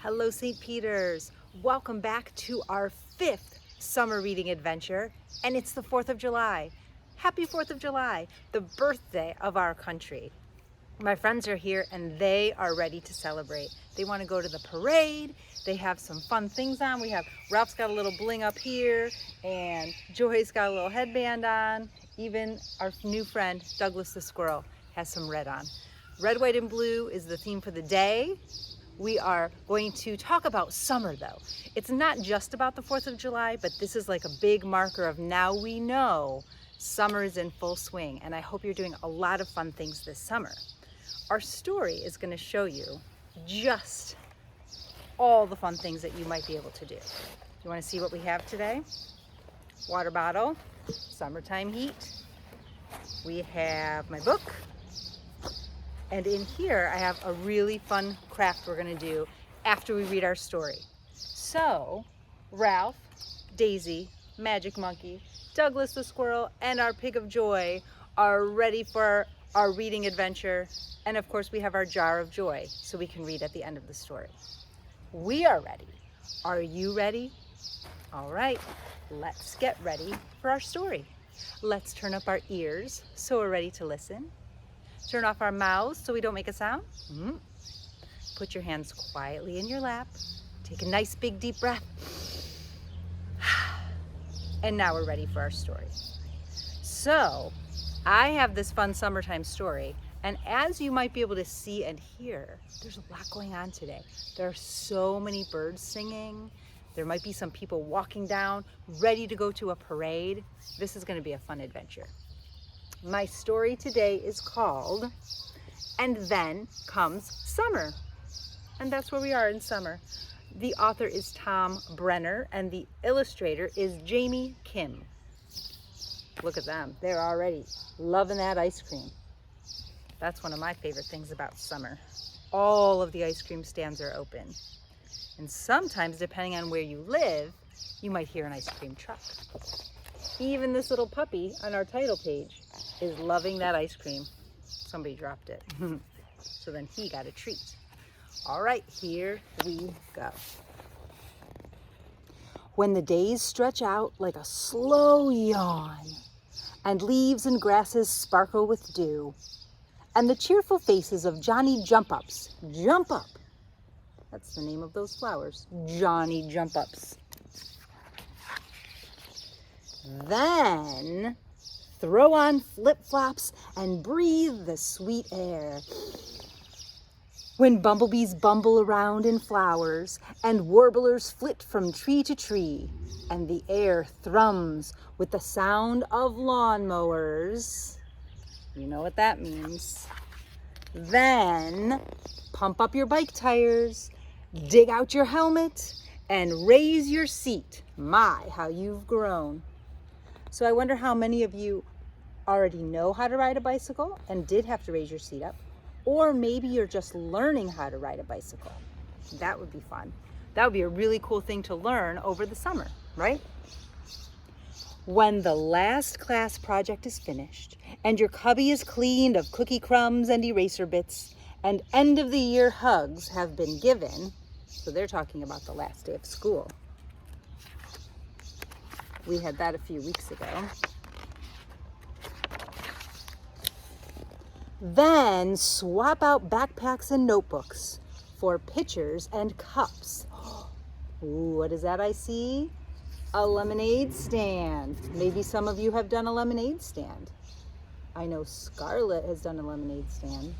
Hello, St. Peter's. Welcome back to our 5th summer reading adventure, and it's the 4th of July. Happy 4th of July, the birthday of our country. My friends are here and they are ready to celebrate. They want to go to the parade. They have some fun things on. Ralph's got a little bling up here and Joy's got a little headband on. Even our new friend, Douglas the squirrel, has some red on. Red, white, and blue is the theme for the day. We are going to talk about summer though. It's not just about the 4th of July, but this is like a big marker of now we know summer is in full swing, and I hope you're doing a lot of fun things this summer. Our story is going to show you just all the fun things that you might be able to do. You want to see what we have today? Water bottle, summertime heat. We have my book. And in here, I have a really fun craft we're gonna do after we read our story. So, Ralph, Daisy, Magic Monkey, Douglas the squirrel, and our pig of joy are ready for our reading adventure. And of course, we have our jar of joy so we can read at the end of the story. We are ready. Are you ready? All right, let's get ready for our story. Let's turn up our ears so we're ready to listen. Turn off our mouths so we don't make a sound. Put your hands quietly in your lap. Take a nice big deep breath. And now we're ready for our story. So, I have this fun summertime story, and as you might be able to see and hear, there's a lot going on today. There are so many birds singing. There might be some people walking down, ready to go to a parade. This is going to be a fun adventure. My story today is called And Then Comes Summer. And that's where we are in summer. The author is Tom Brenner and the illustrator is Jamie Kim. Look at them. They're already loving that ice cream. That's one of my favorite things about summer. All of the ice cream stands are open. And sometimes, depending on where you live, you might hear an ice cream truck. Even this little puppy on our title page is loving that ice cream. Somebody dropped it. So then he got a treat. All right, here we go. When the days stretch out like a slow yawn, and leaves and grasses sparkle with dew, and the cheerful faces of Johnny Jump-Ups jump up. That's the name of those flowers, Johnny Jump-Ups. Then throw on flip-flops and breathe the sweet air. When bumblebees bumble around in flowers and warblers flit from tree to tree and the air thrums with the sound of lawnmowers, you know what that means. Then pump up your bike tires, dig out your helmet, and raise your seat. My, how you've grown. So I wonder how many of you already know how to ride a bicycle and did have to raise your seat up, or maybe you're just learning how to ride a bicycle. That would be fun. That would be a really cool thing to learn over the summer, right? When the last class project is finished and your cubby is cleaned of cookie crumbs and eraser bits and end of the year hugs have been given, so they're talking about the last day of school. We had that a few weeks ago. Then swap out backpacks and notebooks for pitchers and cups. Ooh, what is that I see? A lemonade stand. Maybe some of you have done a lemonade stand. I know Scarlett has done a lemonade stand.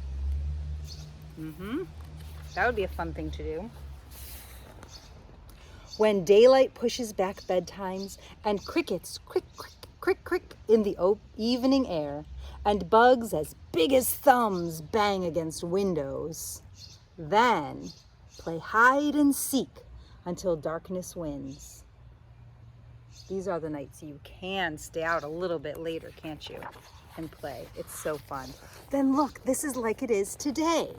That would be a fun thing to do. When daylight pushes back bedtimes and crickets crick, crick, crick, crick in the evening air and bugs as big as thumbs bang against windows, then play hide and seek until darkness wins. These are the nights you can stay out a little bit later, can't you? And play. It's so fun. Then look, this is like it is today.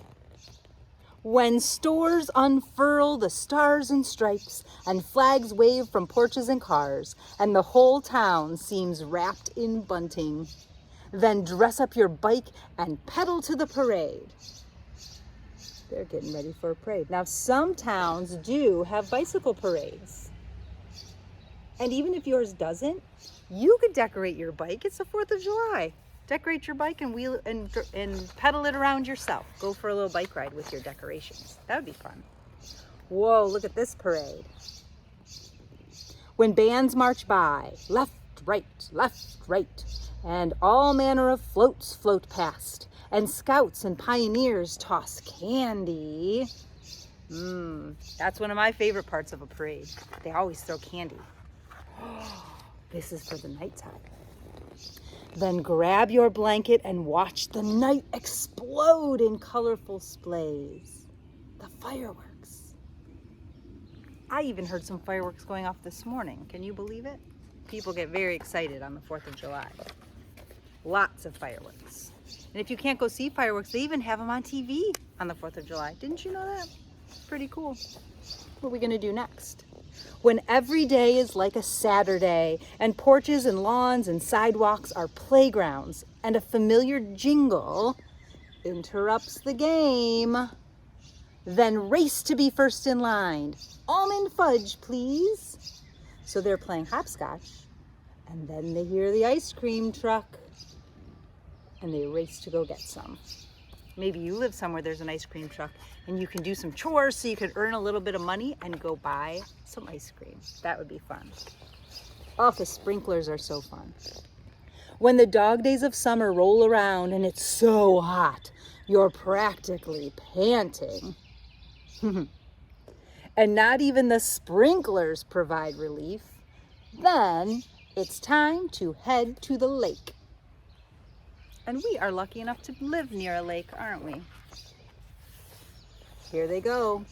When stores unfurl the stars and stripes and flags wave from porches and cars and the whole town seems wrapped in bunting, then dress up your bike and pedal to the parade. They're getting ready for a parade. Now, some towns do have bicycle parades. And even if yours doesn't, you could decorate your bike. It's the 4th of July. Decorate your bike and wheel and pedal it around yourself. Go for a little bike ride with your decorations. That would be fun. Whoa, look at this parade. When bands march by, left, right, and all manner of floats float past, and scouts and pioneers toss candy. That's one of my favorite parts of a parade. They always throw candy. This is for the nighttime. Then grab your blanket and watch the night explode in colorful splays. The fireworks. I even heard some fireworks going off this morning. Can you believe it? People get very excited on the 4th of July. Lots of fireworks. And if you can't go see fireworks, they even have them on TV on the 4th of July. Didn't you know that? It's pretty cool. What are we going to do next? When every day is like a Saturday, and porches and lawns and sidewalks are playgrounds, and a familiar jingle interrupts the game, then race to be first in line. Almond fudge, please. So they're playing hopscotch, and then they hear the ice cream truck, and they race to go get some. Maybe you live somewhere there's an ice cream truck and you can do some chores so you can earn a little bit of money and go buy some ice cream. That would be fun. Oh, the sprinklers are so fun. When the dog days of summer roll around and it's so hot, you're practically panting. And not even the sprinklers provide relief. Then it's time to head to the lake. And we are lucky enough to live near a lake, aren't we? Here they go.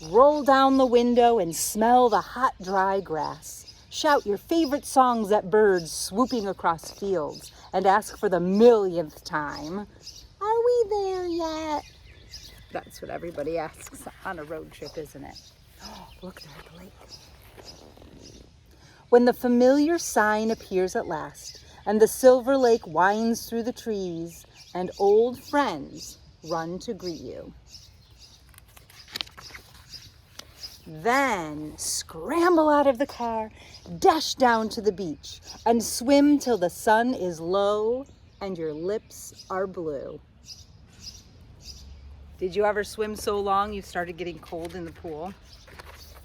Roll down the window and smell the hot, dry grass. Shout your favorite songs at birds swooping across fields and ask for the millionth time, "Are we there yet?" That's what everybody asks on a road trip, isn't it? Oh, look, they're at the lake. When the familiar sign appears at last, and the silver lake winds through the trees, and old friends run to greet you. Then scramble out of the car, dash down to the beach, and swim till the sun is low and your lips are blue. Did you ever swim so long you started getting cold in the pool?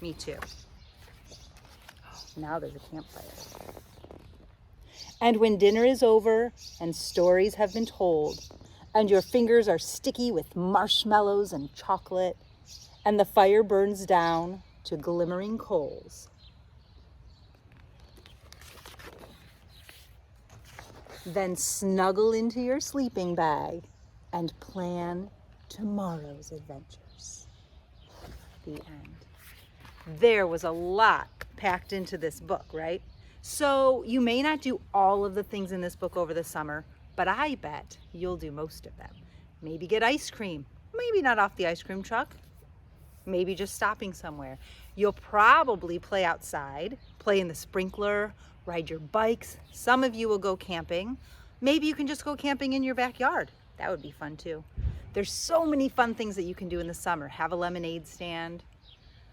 Me too. Now there's a campfire. And when dinner is over and stories have been told, and your fingers are sticky with marshmallows and chocolate, and the fire burns down to glimmering coals, then snuggle into your sleeping bag and plan tomorrow's adventures. The end. There was a lot packed into this book, right? So you may not do all of the things in this book over the summer, but I bet you'll do most of them. Maybe get ice cream, maybe not off the ice cream truck, maybe just stopping somewhere. You'll probably play outside, play in the sprinkler, ride your bikes. Some of you will go camping. Maybe you can just go camping in your backyard. That would be fun too. There's so many fun things that you can do in the summer. Have a lemonade stand.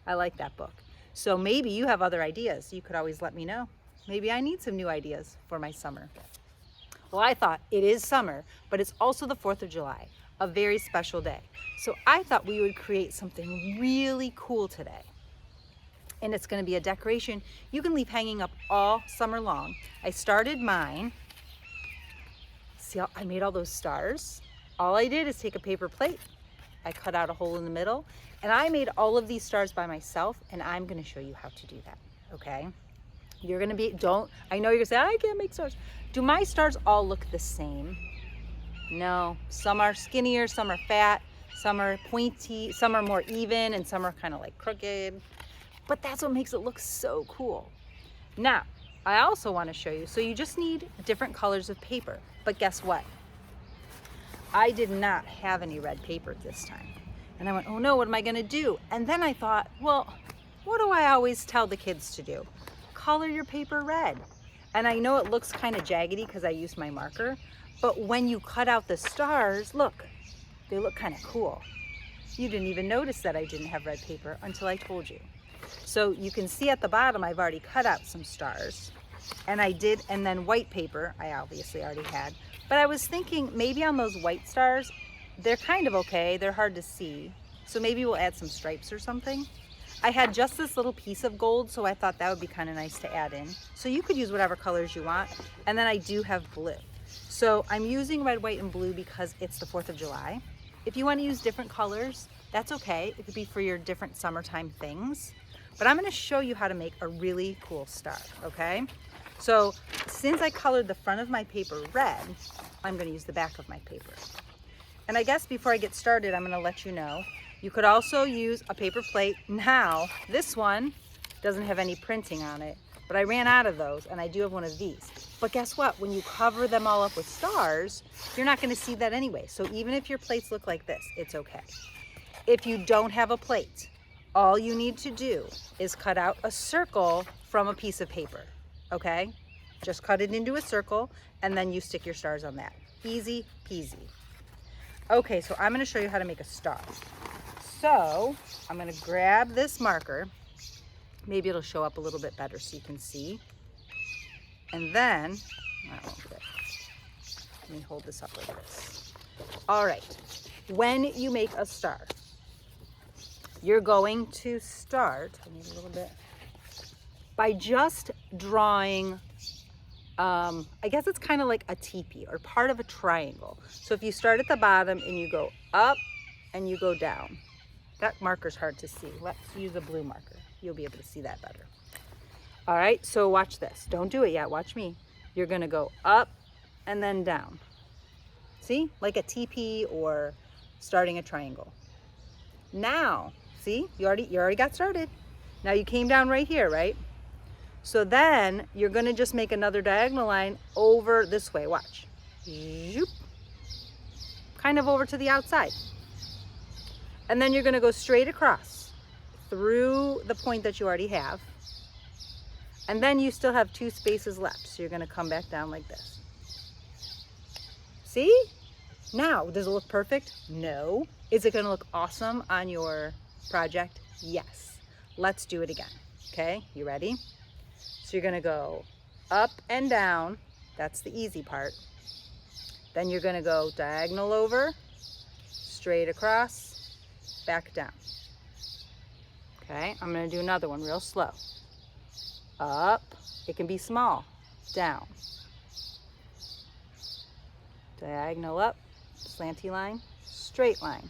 I like that book. So maybe you have other ideas. You could always let me know. Maybe I need some new ideas for my summer. Well, I thought it is summer, but it's also the 4th of July, a very special day. So I thought we would create something really cool today. And it's going to be a decoration you can leave hanging up all summer long. I started mine. See how I made all those stars? All I did is take a paper plate. I cut out a hole in the middle, and I made all of these stars by myself, and I'm going to show you how to do that, okay? You're going to be, I know you're going to say, I can't make stars. Do my stars all look the same? No, some are skinnier, some are fat, some are pointy, some are more even, and some are kind of like crooked. But that's what makes it look so cool. Now, I also want to show you, so you just need different colors of paper. But guess what? I did not have any red paper this time. And I went, oh no, what am I going to do? And then I thought, well, what do I always tell the kids to do? Color your paper red. And I know it looks kind of jaggedy because I used my marker, but when you cut out the stars, look, they look kind of cool. You didn't even notice that I didn't have red paper until I told you. So you can see at the bottom, I've already cut out some stars. And then white paper, I obviously already had. But I was thinking maybe on those white stars, they're kind of okay. They're hard to see. So maybe we'll add some stripes or something. I had just this little piece of gold, so I thought that would be kind of nice to add in. So you could use whatever colors you want. And then I do have blue. So I'm using red, white, and blue because it's the 4th of July. If you want to use different colors, that's okay. It could be for your different summertime things. But I'm going to show you how to make a really cool star, okay? So since I colored the front of my paper red, I'm going to use the back of my paper. And I guess before I get started, I'm going to let you know, you could also use a paper plate. Now, this one doesn't have any printing on it, but I ran out of those, and I do have one of these. But guess what? When you cover them all up with stars, you're not going to see that anyway. So even if your plates look like this, it's okay. If you don't have a plate, all you need to do is cut out a circle from a piece of paper, okay? Just cut it into a circle, and then you stick your stars on that. Easy peasy. Okay, so I'm going to show you how to make a star. So I'm going to grab this marker. Maybe it'll show up a little bit better so you can see. And then, that won't fit. Let me hold this up like this. All right, when you make a star, you're going to start, I need a little bit, by just drawing, I guess it's kind of like a teepee or part of a triangle. So if you start at the bottom and you go up and you go down, that marker's hard to see. Let's use a blue marker. You'll be able to see that better. All right, so watch this. Don't do it yet, watch me. You're gonna go up and then down. See, like a teepee or starting a triangle. Now, see, you already got started. Now you came down right here, right? So then you're gonna just make another diagonal line over this way, watch. Zoop. Kind of over to the outside. And then you're gonna go straight across through the point that you already have. And then you still have 2 spaces left. So you're gonna come back down like this. See? Now, does it look perfect? No. Is it gonna look awesome on your project? Yes. Let's do it again. Okay, you ready? So you're gonna go up and down. That's the easy part. Then you're gonna go diagonal over, straight across, back down. Okay, I'm gonna do another one real slow. Up, it can be small, down. Diagonal up, slanty line, straight line,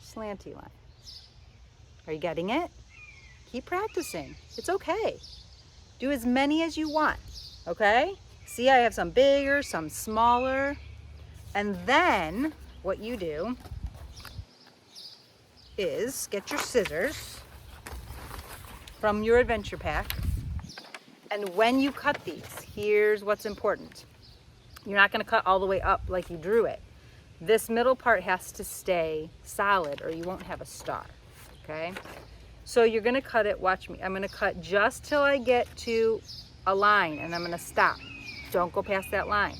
slanty line. Are you getting it? Keep practicing, it's okay. Do as many as you want, okay? See, I have some bigger, some smaller. And then what you do is get your scissors from your adventure pack. And when you cut these, here's what's important. You're not gonna cut all the way up like you drew it. This middle part has to stay solid or you won't have a star, okay? So you're gonna cut it, watch me. I'm gonna cut just till I get to a line and I'm gonna stop. Don't go past that line.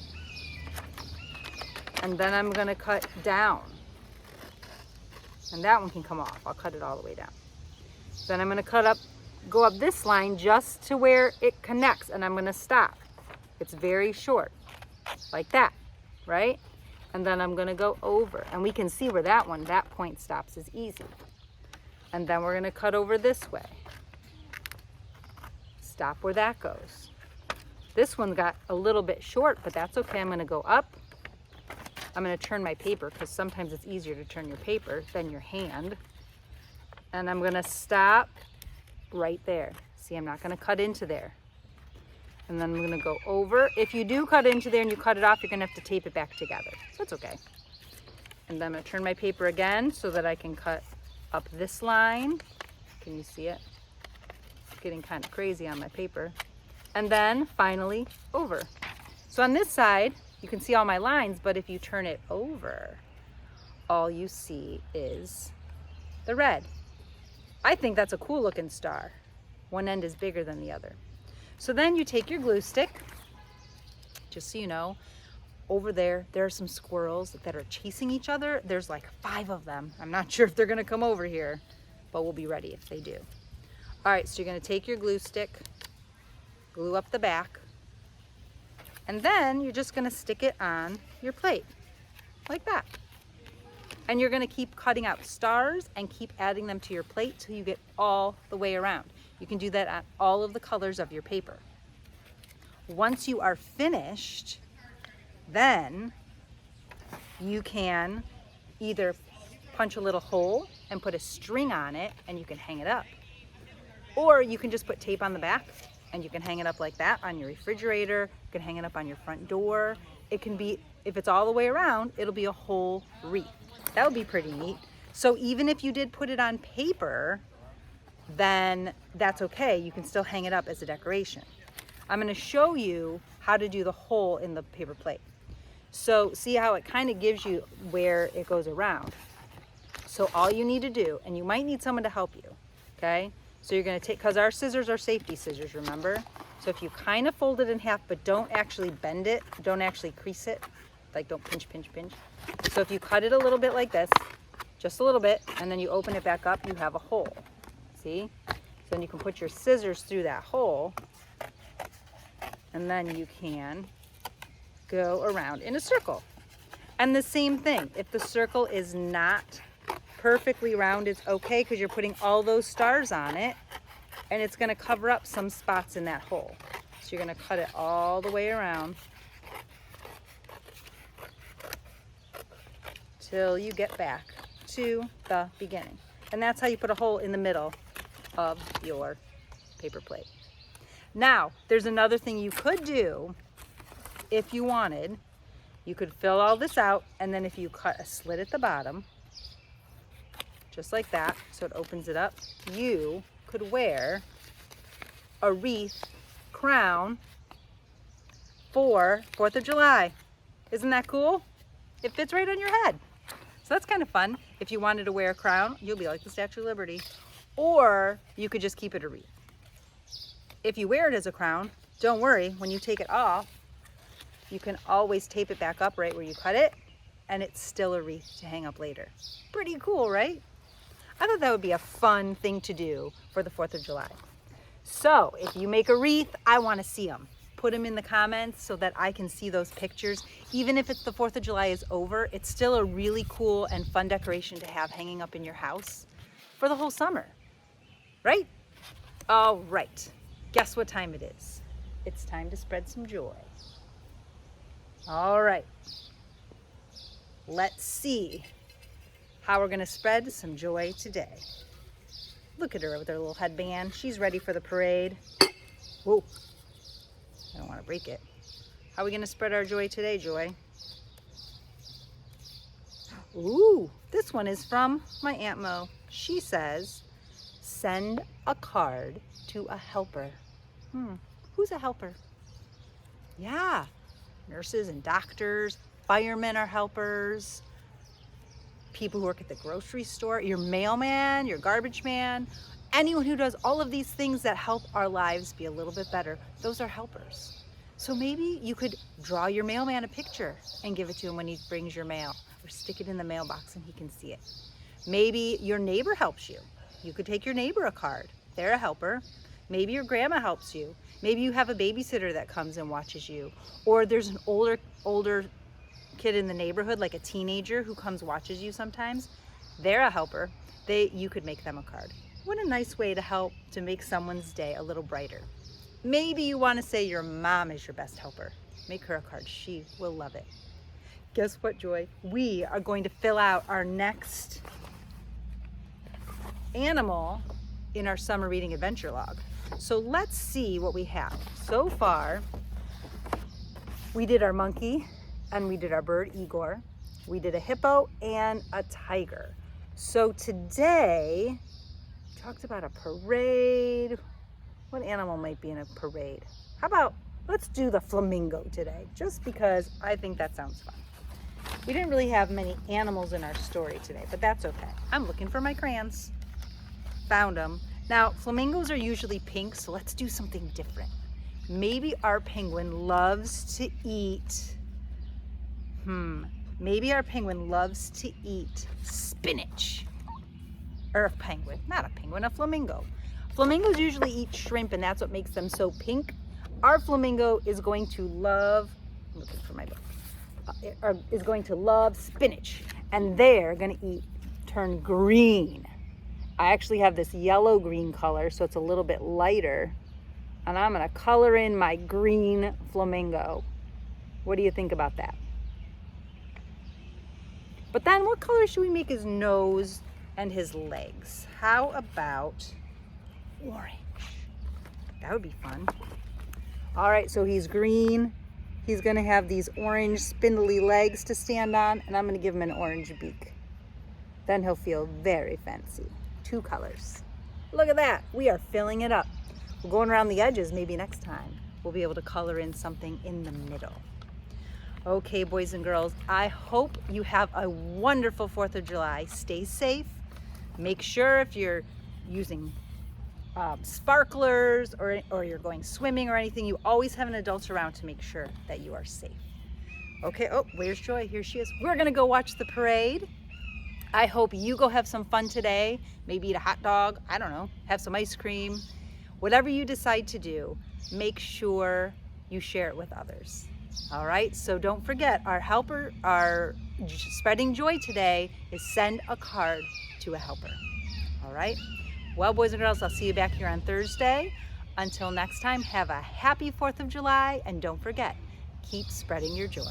And then I'm gonna cut down. And that one can come off. I'll cut it all the way down. Then I'm gonna go up this line just to where it connects and I'm gonna stop. It's very short, like that, right? And then I'm gonna go over and we can see where that point stops is easy. And then we're gonna cut over this way. Stop where that goes. This one got a little bit short, but that's okay. I'm gonna go up. I'm gonna turn my paper because sometimes it's easier to turn your paper than your hand. And I'm gonna stop right there. See, I'm not gonna cut into there. And then I'm gonna go over. If you do cut into there and you cut it off, you're gonna have to tape it back together. So that's okay. And then I'm gonna turn my paper again so that I can cut up this line. Can you see it? It's getting kind of crazy on my paper. And then finally over. So on this side, you can see all my lines, but if you turn it over, all you see is the red. I think that's a cool looking star. One end is bigger than the other. So then you take your glue stick, just so you know, Over there are some squirrels that are chasing each other. There's like 5 of them. I'm not sure if they're gonna come over here, but we'll be ready if they do. All right, so you're gonna take your glue stick, glue up the back, and then you're just gonna stick it on your plate, like that. And you're gonna keep cutting out stars and keep adding them to your plate till you get all the way around. You can do that on all of the colors of your paper. Once you are finished, then you can either punch a little hole and put a string on it and you can hang it up. Or you can just put tape on the back and you can hang it up like that on your refrigerator. You can hang it up on your front door. It can be, if it's all the way around, it'll be a whole wreath. That would be pretty neat. So even if you did put it on paper, then that's okay. You can still hang it up as a decoration. I'm going to show you how to do the hole in the paper plate. So see how it kind of gives you where it goes around. So all you need to do, and you might need someone to help you, okay? So you're going to take, because our scissors are safety scissors, remember? So if you kind of fold it in half, but don't actually bend it, don't actually crease it, like don't pinch, pinch, pinch. So if you cut it a little bit like this, just a little bit, and then you open it back up, you have a hole. See? So then you can put your scissors through that hole, and then you can go around in a circle. And the same thing, if the circle is not perfectly round, it's okay because you're putting all those stars on it and it's going to cover up some spots in that hole. So you're going to cut it all the way around till you get back to the beginning. And that's how you put a hole in the middle of your paper plate. Now, there's another thing you could do if you wanted. You could fill all this out, and then if you cut a slit at the bottom, just like that, so it opens it up, you could wear a wreath crown for 4th of July. Isn't that cool? It fits right on your head. So that's kind of fun. If you wanted to wear a crown, you'll be like the Statue of Liberty. Or you could just keep it a wreath. If you wear it as a crown, don't worry, when you take it off, you can always tape it back up right where you cut it, and it's still a wreath to hang up later. Pretty cool, right? I thought that would be a fun thing to do for the 4th of July. So if you make a wreath, I want to see them. Put them in the comments so that I can see those pictures. Even if it's the 4th of July is over, it's still a really cool and fun decoration to have hanging up in your house for the whole summer, right? All right, guess what time it is? It's time to spread some joy. All right, let's see how we're gonna spread some joy today. Look at her with her little headband. She's ready for the parade. Whoa, I don't wanna break it. How are we gonna spread our joy today, Joy? Ooh, this one is from my Aunt Mo. She says, send a card to a helper. Who's a helper? Yeah, nurses and doctors, firemen are helpers, people who work at the grocery store, your mailman, your garbage man, anyone who does all of these things that help our lives be a little bit better, those are helpers. So maybe you could draw your mailman a picture and give it to him when he brings your mail, or stick it in the mailbox and he can see it. Maybe your neighbor helps you. You could take your neighbor a card. They're a helper. Maybe your grandma helps you. Maybe you have a babysitter that comes and watches you. Or there's an older kid in the neighborhood, like a teenager who comes watches you sometimes. They're a helper. You could make them a card. What a nice way to help to make someone's day a little brighter. Maybe you want to say your mom is your best helper. Make her a card. She will love it. Guess what, Joy? We are going to fill out our next animal in our summer reading adventure log. So let's see what we have. So far, we did our monkey and we did our bird, Igor. We did a hippo and a tiger. So today, we talked about a parade. What animal might be in a parade? How about, let's do the flamingo today, just because I think that sounds fun. We didn't really have many animals in our story today, but that's okay. I'm looking for my crayons. Found them. Now, flamingos are usually pink, so let's do something different. Maybe our penguin loves to eat Maybe our penguin loves to eat spinach. Or a penguin, not a penguin, a flamingo. Flamingos usually eat shrimp, and that's what makes them so pink. Our flamingo is going to love, I'm looking for my book, is going to love spinach, and they're going to turn green. I actually have this yellow-green color, so it's a little bit lighter, and I'm going to color in my green flamingo. What do you think about that? But then what color should we make his nose and his legs? How about orange? That would be fun. All right, so he's green. He's gonna have these orange spindly legs to stand on, and I'm gonna give him an orange beak. Then he'll feel very fancy. 2 colors. Look at that, we are filling it up. We're going around the edges. Maybe next time we'll be able to color in something in the middle. Okay, boys and girls, I hope you have a wonderful 4th of July. Stay safe. Make sure if you're using sparklers or you're going swimming or anything, you always have an adult around to make sure that you are safe. Okay, oh, where's Joy? Here she is. We're gonna go watch the parade. I hope you go have some fun today. Maybe eat a hot dog, I don't know, have some ice cream. Whatever you decide to do, make sure you share it with others. All right, so don't forget, our spreading joy today is send a card to a helper. All right, well, boys and girls, I'll see you back here on Thursday. Until next time, have a happy 4th of July, and don't forget, keep spreading your joy.